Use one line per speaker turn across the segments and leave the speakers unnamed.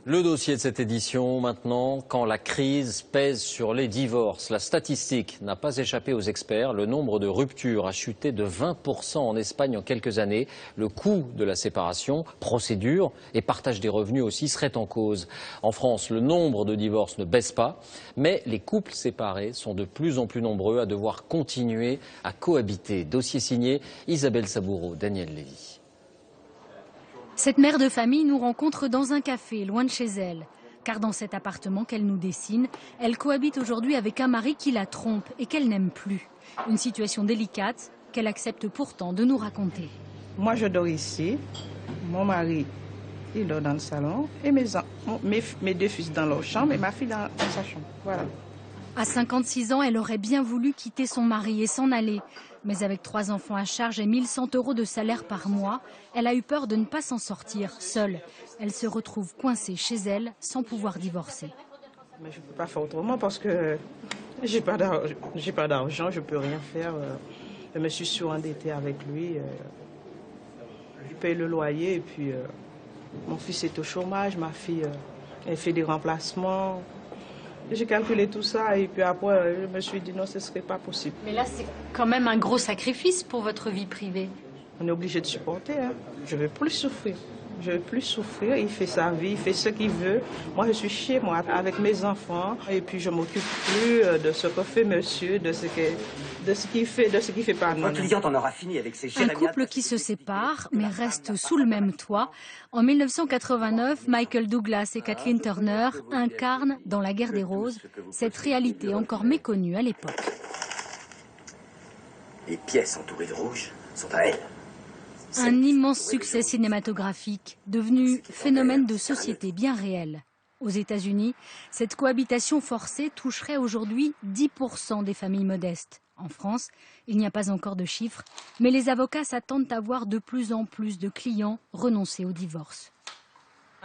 Le dossier de cette édition maintenant, quand la crise pèse sur les divorces. La statistique n'a pas échappé aux experts. Le nombre de ruptures a chuté de 20% en Espagne en quelques années. Le coût de la séparation, procédure et partage des revenus aussi seraient en cause. En France, le nombre de divorces ne baisse pas, mais les couples séparés sont de plus en plus nombreux à devoir continuer à cohabiter. Dossier signé Isabelle Saboureau, Daniel Lévy.
Cette mère de famille nous rencontre dans un café, loin de chez elle. Car dans cet appartement qu'elle nous dessine, elle cohabite aujourd'hui avec un mari qui la trompe et qu'elle n'aime plus. Une situation délicate qu'elle accepte pourtant de nous raconter.
Moi, je dors ici. Mon mari, il dort dans le salon. Et mes deux fils dans leur chambre et ma fille dans sa chambre. Voilà.
À 56 ans, elle aurait bien voulu quitter son mari et s'en aller. Mais avec 3 enfants à charge et 1100 € de salaire par mois, elle a eu peur de ne pas s'en sortir seule. Elle se retrouve coincée chez elle sans pouvoir divorcer.
Mais je ne peux pas faire autrement parce que j'ai pas d'argent, je ne peux rien faire. Je me suis surendettée avec lui. Je paye le loyer et puis mon fils est au chômage, ma fille elle fait des remplacements. J'ai calculé tout ça et puis après, je me suis dit non, ce ne serait pas possible.
Mais là, c'est quand même un gros sacrifice pour votre vie privée.
On est obligé de supporter. Hein. Je ne veux plus souffrir. Je ne veux plus souffrir. Il fait sa vie, il fait ce qu'il veut. Moi, je suis chez moi avec mes enfants. Et puis, je ne m'occupe plus de ce que fait monsieur, de ce qu'il fait pas.
Votre cliente en aura fini avec ses
Un couple qui se sépare, mais reste sous le même toit. En 1989, Michael Douglas et Kathleen Turner incarnent, dans La Guerre des Roses, cette réalité encore méconnue à l'époque.
Les pièces entourées de rouge sont à elle.
Un immense succès cinématographique, devenu phénomène de société bien réel. Aux États-Unis, cette cohabitation forcée toucherait aujourd'hui 10% des familles modestes. En France, il n'y a pas encore de chiffres, mais les avocats s'attendent à voir de plus en plus de clients renoncer au divorce.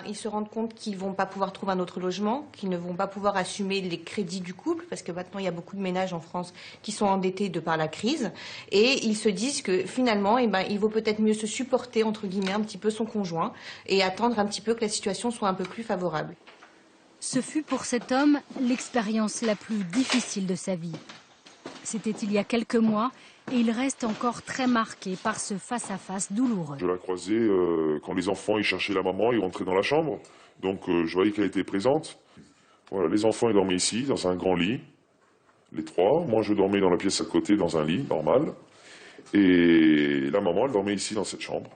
Ils se rendent compte qu'ils ne vont pas pouvoir trouver un autre logement, qu'ils ne vont pas pouvoir assumer les crédits du couple, parce que maintenant il y a beaucoup de ménages en France qui sont endettés de par la crise, et ils se disent que finalement, il vaut peut-être mieux se supporter, entre guillemets, un petit peu son conjoint, et attendre un petit peu que la situation soit un peu plus favorable.
Ce fut pour cet homme l'expérience la plus difficile de sa vie. C'était il y a quelques mois et il reste encore très marqué par ce face-à-face douloureux.
Je la croisais quand les enfants ils cherchaient la maman, ils rentraient dans la chambre. Donc je voyais qu'elle était présente. Voilà, les enfants ils dormaient ici, dans un grand lit, les 3. Moi je dormais dans la pièce à côté, dans un lit normal. Et la maman elle dormait ici dans cette chambre.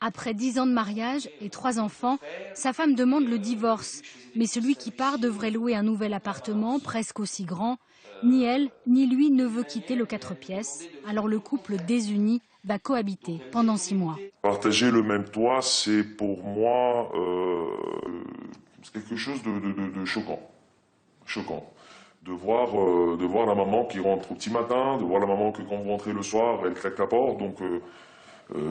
Après 10 ans de mariage et 3 enfants, sa femme demande le divorce. Mais celui qui part devrait louer un nouvel appartement, presque aussi grand. Ni elle, ni lui ne veut quitter le 4 pièces. Alors le couple désuni va cohabiter pendant 6 mois.
Partager le même toit, c'est pour moi quelque chose de choquant. Choquant. De voir la maman qui rentre au petit matin, de voir la maman que quand vous rentrez le soir, elle claque la porte. Donc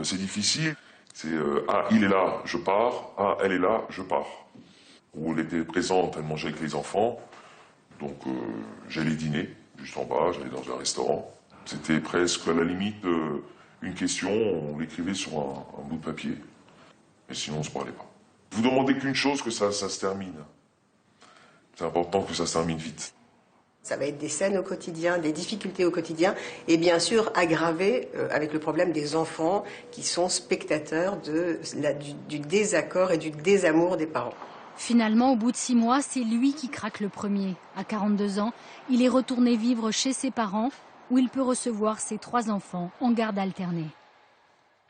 c'est difficile. C'est ah, il est là, je pars. Ah, elle est là, je pars. Où elle était présente, elle mangeait avec les enfants. Donc j'allais dîner, juste en bas, j'allais dans un restaurant. C'était presque à la limite une question, on l'écrivait sur un bout de papier. Et sinon on ne se parlait pas. Vous demandez qu'une chose, que ça se termine. C'est important que ça se termine vite.
Ça va être des scènes au quotidien, des difficultés au quotidien, et bien sûr aggravées avec le problème des enfants qui sont spectateurs du désaccord et du désamour des parents.
Finalement, au bout de 6 mois, c'est lui qui craque le premier. À 42 ans, il est retourné vivre chez ses parents, où il peut recevoir ses 3 enfants en garde alternée.